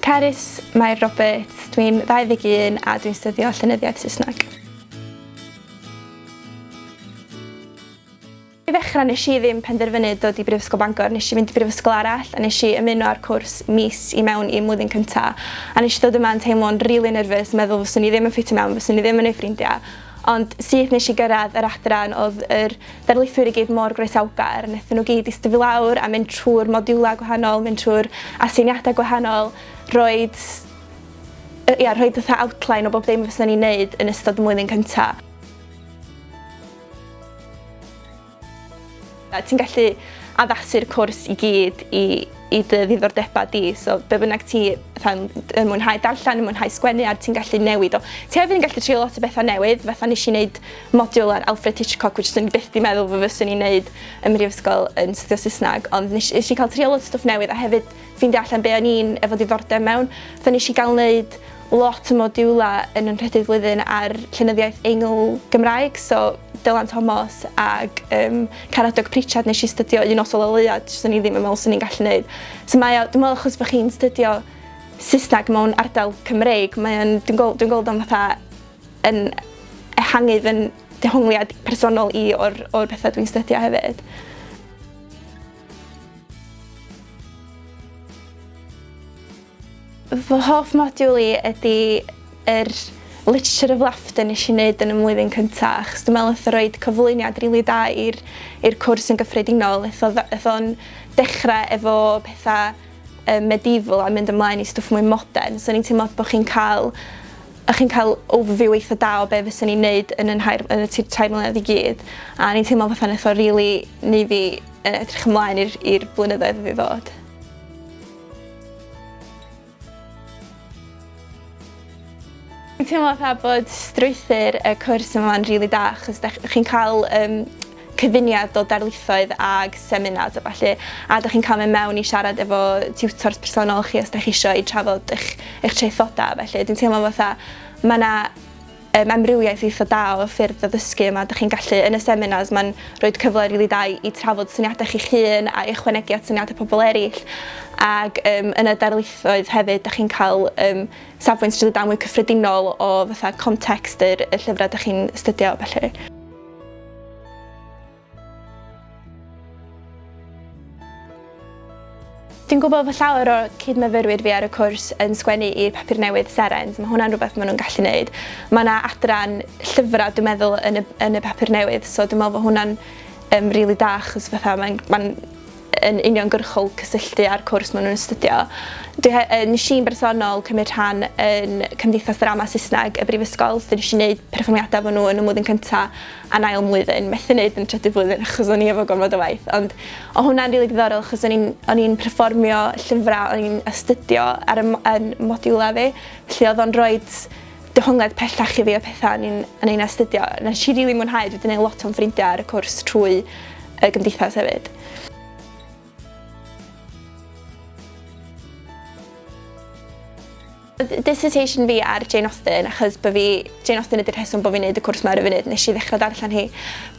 Carys, Mae Robert, dwi'n 21 a dwi'n studio Llenyddiaeth Saesneg. I ddechrau nes i ddim penderfynu dod i Prifysgol Bangor, nes i fynd i Prifysgol arall a nes i ymuno ar cwrs mis i mewn i mlwyddyn cyntaf. A nes i ddod yma'n teimlo'n rili nerfus, meddwl fyswn i ddim yn ffitio mewn, fyswn i ddim yn ei ffrindiau. Ond syth nes i gyrraedd yr adran oedd yr darlithwyr i gyd mor groesawgar. Wnaethon nhw gyd eistedd fi lawr a mynd trwy'r modiwlau gwahanol, mynd trwy'r astudiadau gwahanol, roed fatha outline o bob dim fyswn ni'n neud yn ystod y mlwyddyn cyntaf. Ti'n gallu addasu'r cwrs i gyd i dy ddiddordebau di, so be bynnag ti yn mwynhau darllen, yn mwynhau sgwennu, a ti'n gallu newid o. Ti hefyd yn gallu trio lot o bethau newydd, fatha nes i wneud modiwl ar Alfred Hitchcock, which dwi'n byth di meddwl fy fyswn i'n wneud ym Mhrifysgol yn studio Saesneg, ond nes i cael trio lot o stwff newydd, a hefyd ffeindio allan be o'n i'n efo diddordeb mewn. Fatha nes i gael wneud lot o modiwlau yn ynrhydydd flwyddyn ar llenyddiaeth Gymraeg, so Dylan Thomas ag Caradog Pritchard nes i studio un os o leuad, jyst o'n i ddim yn meddwl sy'n ni'n gallu wneud. So dwi'n meddwl achos bod chi'n studio Saesneg mewn ardal Cymreig, dwi'n gweld o'n fatha yn ehangu fy'n dehongliad personol i o'r bethau dwi'n studio hefyd. Fy hoff modiwl i ydy yr literature of laughter nes i wneud yn y mlwyddyn cyntaf, achos dwi'n meddwl oedd roed cyflwyniad rili da i'r cwrs yn gyffredinol. Oedd o'n dechrau efo pethau medieval a mynd ymlaen i stwff mwy modern, so ni'n teimlo bod chi'n cael overview eitha da o be fyswn ni'n wneud yn y tair mlynedd i gyd, a ni'n teimlo fatha wnaeth o rili neu fi edrych ymlaen i'r blynyddoedd i ddod. Dwi'n teimlo fatha bod strwythur y cwrs yma'n rili da, achos chi'n cael cyfuniad o darlithoedd ag seminars a falle, a ydych chi'n cael mynd mewn i siarad efo tiwtors personol chi os ydych chi eisiau i trafod eich traethodau. Felly dwi'n teimlo fatha mae yna amrywiaeth eitha da o ffyrdd o ddysgu yma. Ydych chi'n gallu, yn y seminars, mae'n rhoi cyfle rili da i trafod syniadau chi'ch hun a ychwanegu at syniadau pobl eraill. Ac yn y darlithoedd hefyd, ydych chi'n cael safbwynt rili da mwy cyffredinol o fatha context y llyfrau ydych chi'n astudio felly. Dwi'n gwybod fod llawer o cydmyfyrwyr fi ar y cwrs yn sgwennu i'r papur newydd seren, so mae hwnna'n rhywbeth maen nhw'n gallu gwneud. Mae yna adran llyfrau, dwi'n meddwl, yn y papur newydd, so dwi'n meddwl fod hwnna'n rili da, achos mae'n yn uniongyrchol cysylltu â'r cwrs maen nhw'n astudio. Nes i'n bersonol cymryd rhan yn Cymdeithas Drama Saesneg y Prifysgol, so nes i wneud perfformiadau efo nhw yn y mlwyddyn cyntaf a'n ail mlwyddyn, methu wneud yn trydydd flwyddyn achos o'n i efo gormod o waith. Ond hwnna'n rili diddorol achos o'n i'n perfformio llyfrau, o'n i'n astudio ar y modiwlau fi, felly oedd o'n rhoi dehongliad pellach i fi o pethau o'n i'n astudio. Nes i rili mwynhau, dwi wedi gwneud lot o'n ffrindiau ar y cwrs trwy y gymdeithas hefyd. Dissertation fi ar Jane Austen, achos Jane Austen ydy'r rheswm bod fi'n gwneud y cwrs yma ar y funud. Nes i ddechrau darllen hi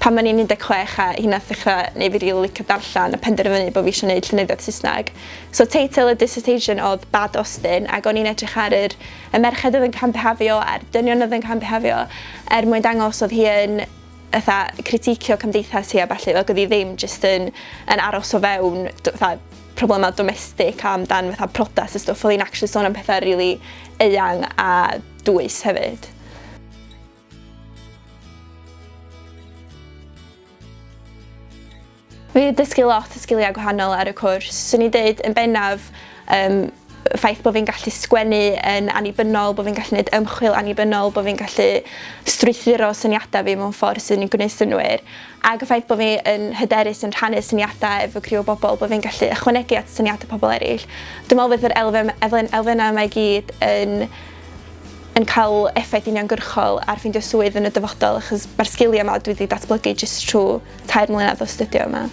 pan o'n i'n 16 a hi nath ddechrau neu fi rili licio darllen a penderfynu bod fi eisiau gwneud Llenyddiaeth Saesneg. So teitl y dissertation oedd Bad Austen, ac o'n i'n edrych ar y merched oedd yn campihafio, a'r dynion oedd yn campihafio, mwyn dangos oedd hi yn criticio cymdeithas hi a ballu, oedd hi ddim jyst yn aros o fewn problemau domestic amdan prodas y stwff, oedd hi'n actually sôn am pethau rili eang a dwys hefyd. Fi wedi dysgu lot o sgiliau gwahanol ar y cwrs. Swn i'n dweud yn bennaf ffaith bod fi'n gallu sgwennu yn annibynnol, bod fi'n gallu gwneud ymchwil annibynnol, bod fi'n gallu strwythuro syniadau fi mewn ffordd sy'n gwneud synwyr. Ac y ffaith bod fi'n hyderus yn rhannu syniadau efo criw o bobl, bod fi'n gallu ychwanegu at syniadau pobl eraill. Dwi'n meddwl fydd yr elfennau yma i gyd yn cael effaith uniongyrchol ar ffeindio swydd yn y dyfodol, achos mae'r sgiliau yma dwi wedi datblygu jyst trwy 3 mlynedd o studio yma.